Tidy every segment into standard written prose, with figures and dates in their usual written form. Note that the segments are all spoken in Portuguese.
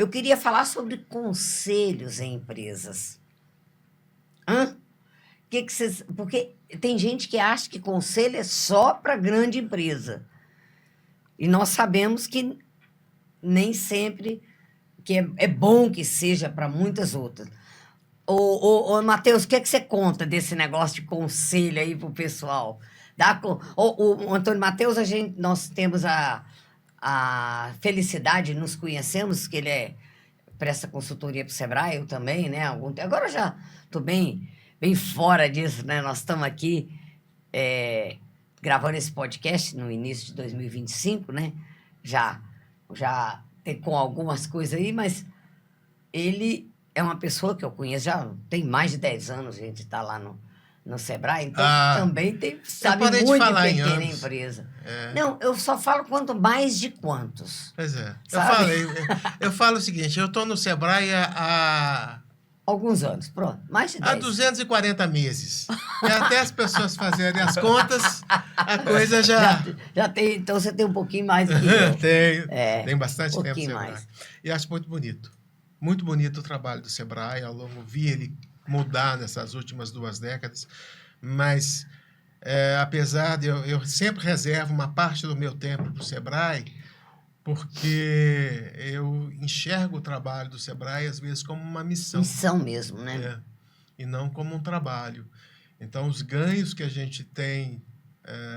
Eu queria falar sobre conselhos em empresas. Hã? Que vocês... Porque tem gente que acha que conselho é só para grande empresa. E nós sabemos que nem sempre que é bom que seja para muitas outras. Ô, Matheus, o que você conta desse negócio de conselho aí para o pessoal? O Antônio Matheus, nós temos a felicidade, nos conhecemos, que ele presta consultoria para o Sebrae, eu também, né? Agora eu já estou bem fora disso, né? Nós estamos aqui gravando esse podcast no início de 2025, né? Já com algumas coisas aí, mas ele é uma pessoa que eu conheço, já tem mais de 10 anos, a gente está lá no Sebrae, então também sabe muito de pequena empresa. Não, eu só falo quanto mais de quantos. Pois é. Sabe? Eu falo o seguinte, eu estou no Sebrae há... Alguns anos, pronto, mais de 10. Há 240 meses. E até as pessoas fazerem as contas, a coisa já tem. Então você tem um pouquinho mais do que eu. Tem bastante um tempo no pouquinho Sebrae. mais. E acho muito bonito. Muito bonito o trabalho do Sebrae. Ao longo, vi ele mudar nessas últimas 2 décadas. Mas, apesar de eu sempre reservo uma parte do meu tempo para o Sebrae, porque eu enxergo o trabalho do Sebrae, às vezes, como uma missão. Missão mesmo, né? E não como um trabalho. Então, os ganhos que a gente tem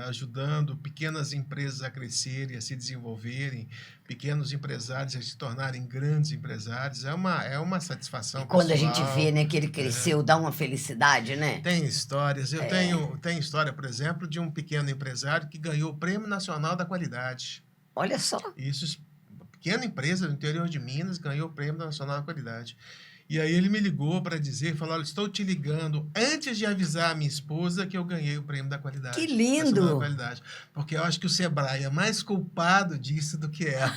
ajudando pequenas empresas a crescerem, a se desenvolverem, pequenos empresários a se tornarem grandes empresários, é uma satisfação e quando pessoal. A gente vê, né, que ele cresceu, dá uma felicidade, né? Tem histórias. Eu tenho história, por exemplo, de um pequeno empresário que ganhou o Prêmio Nacional da Qualidade. Olha só. Isso, pequena empresa do interior de Minas ganhou o Prêmio Nacional da Qualidade. E aí ele me ligou para dizer, falou, olha, estou te ligando antes de avisar a minha esposa que eu ganhei o Prêmio da Qualidade. Que lindo! Nacional da Qualidade. Porque eu acho que o Sebrae é mais culpado disso do que ela.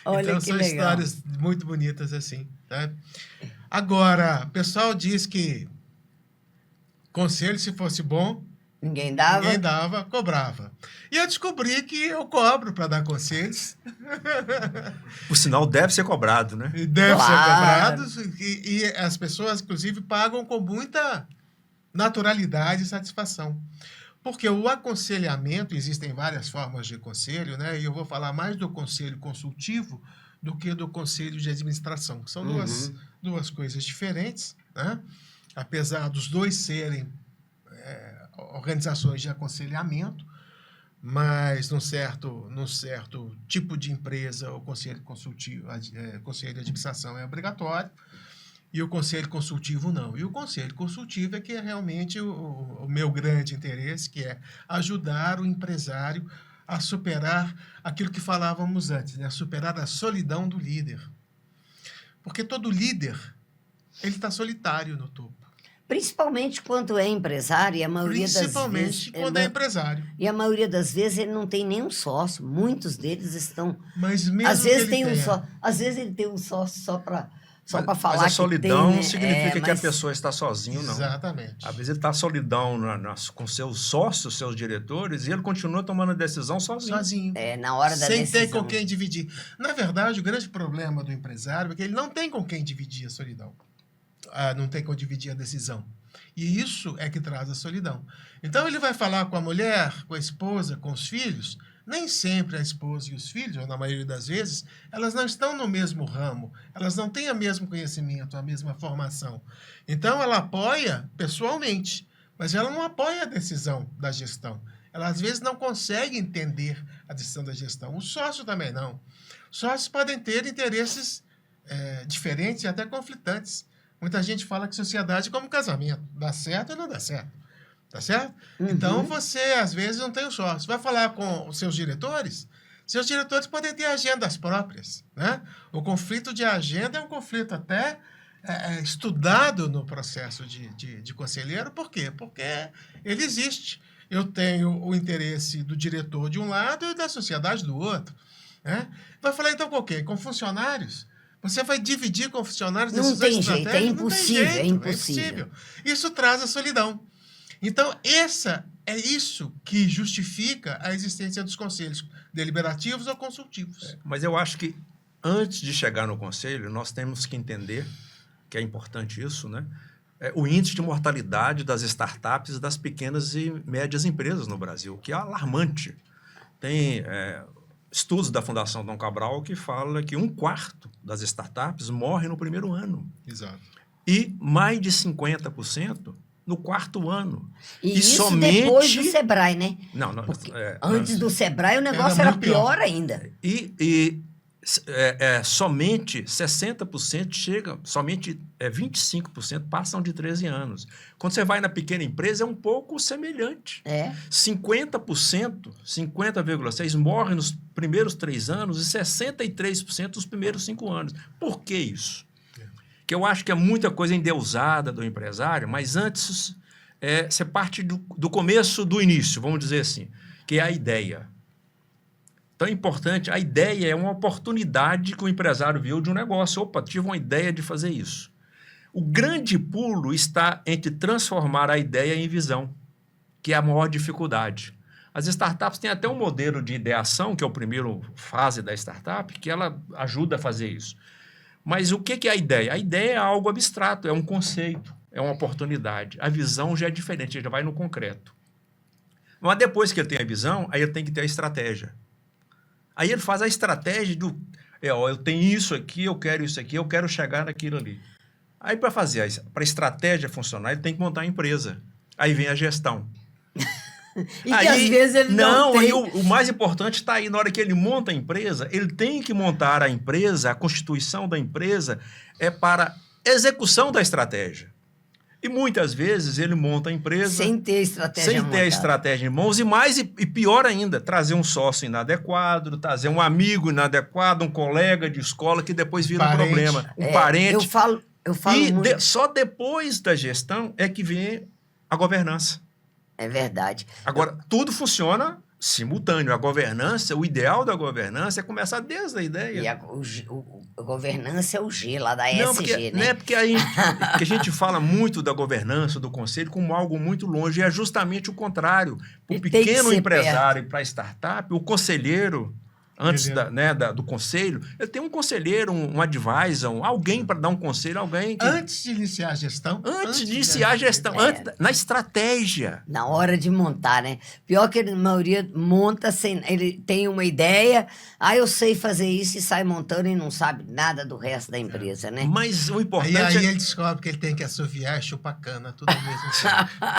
Olha, então que são legal. histórias muito bonitas assim. Tá? Agora, o pessoal diz que conselho, se fosse bom, ninguém dava, cobrava. E eu descobri que eu cobro para dar conselhos. O sinal deve ser cobrado, né? Deve ser cobrado. E as pessoas, inclusive, pagam com muita naturalidade e satisfação. Porque o aconselhamento, existem várias formas de conselho, né? E eu vou falar mais do conselho consultivo do que do conselho de administração, que são duas coisas diferentes, né? Apesar dos dois serem organizações de aconselhamento, mas num certo tipo de empresa o conselho consultivo, conselho de administração é obrigatório e o conselho consultivo não. E o conselho consultivo é que é realmente o meu grande interesse, que é ajudar o empresário a superar aquilo que falávamos antes, né? Superar a solidão do líder. Porque todo líder, ele está solitário no topo. Principalmente quando é empresário, e a maioria das vezes... Principalmente quando é empresário. E a maioria das vezes ele não tem nenhum sócio. Muitos deles estão... Mas mesmo às vezes que ele tenha... Às vezes ele tem um sócio só para falar. Mas a solidão que não significa que a pessoa está sozinho, não. Exatamente. Às vezes ele está solidão com seus sócios, seus diretores, e ele continua tomando a decisão sozinho. Na hora da decisão. Sem ter com quem dividir. Na verdade, o grande problema do empresário é que ele não tem com quem dividir a solidão. Não tem como dividir a decisão. E isso é que traz a solidão. Então, ele vai falar com a mulher, com a esposa, com os filhos. Nem sempre a esposa e os filhos, ou na maioria das vezes, elas não estão no mesmo ramo. Elas não têm o mesmo conhecimento, a mesma formação. Então, ela apoia pessoalmente, mas ela não apoia a decisão da gestão. Ela, às vezes, não consegue entender a decisão da gestão. O sócio também não. Os sócios podem ter interesses diferentes e até conflitantes. Muita gente fala que sociedade é como casamento. Dá certo ou não dá certo. Tá certo? Então, você, às vezes, não tem o sócio. Vai falar com os seus diretores? Seus diretores podem ter agendas próprias, né? O conflito de agenda é um conflito até estudado no processo de conselheiro. Por quê? Porque ele existe. Eu tenho o interesse do diretor de um lado e da sociedade do outro, né? Vai falar, então, com quem? Com funcionários? Você vai dividir com funcionários decisões estratégicas? Não tem jeito, é impossível. Isso traz a solidão. Então, é isso que justifica a existência dos conselhos deliberativos ou consultivos. Mas eu acho que antes de chegar no conselho, nós temos que entender, que é importante isso, né? O índice de mortalidade das startups e das pequenas e médias empresas no Brasil, que é alarmante. Tem estudos da Fundação Dom Cabral que falam que 1/4 das startups morre no primeiro ano. Exato. E mais de 50% no 4º ano. E isso depois do Sebrae, né? Não, Porque antes do Sebrae o negócio era era muito pior pior. ainda. Somente 60% chegam, somente 25% passam de 13 anos. Quando você vai na pequena empresa, é um pouco semelhante. 50%, 50,6% morre nos primeiros 3 anos e 63% nos primeiros 5 anos. Por que isso? Que eu acho que é muita coisa endeusada do empresário, mas antes você parte do começo, do início, vamos dizer assim, que é a ideia. Então é importante, a ideia é uma oportunidade que o empresário viu de um negócio. Opa, tive uma ideia de fazer isso. O grande pulo está entre transformar a ideia em visão, que é a maior dificuldade. As startups têm até um modelo de ideação, que é a primeira fase da startup, que ela ajuda a fazer isso. Mas o que é a ideia? A ideia é algo abstrato, é um conceito, é uma oportunidade. A visão já é diferente, já vai no concreto. Mas depois que ele tem a visão, aí ele tem que ter a estratégia. Aí ele faz a estratégia do... eu tenho isso aqui, eu quero isso aqui, eu quero chegar naquilo ali. Aí para a estratégia funcionar, ele tem que montar a empresa. Aí vem a gestão. E aí, que às vezes ele não tem... Aí o mais importante está aí, na hora que ele monta a empresa, ele tem que montar a empresa, a constituição da empresa é para execução da estratégia. E muitas vezes ele monta a empresa... Sem ter a estratégia em mãos e pior ainda, trazer um sócio inadequado, trazer um amigo inadequado, um colega de escola que depois vira um problema. Um parente. Eu falo muito. Só depois da gestão é que vem a governança. É verdade. Agora, tudo funciona simultâneo. A governança, o ideal da governança é começar desde a ideia. E a governança é o G lá da ESG, né? Não é porque a gente fala muito da governança, do conselho, como algo muito longe. E é justamente o contrário. Para o pequeno empresário e para a startup, o conselheiro, antes do conselho, ele tem um conselheiro, um advisor, alguém para dar um conselho, alguém que... Antes de iniciar a gestão? Antes de iniciar a gestão, na estratégia. Na hora de montar, né? Pior que a maioria monta sem... Ele tem uma ideia, eu sei fazer isso e sai montando e não sabe nada do resto da empresa, né? Mas o importante aí ele descobre que ele tem que assoviar e chupar cana, tudo ao mesmo tempo.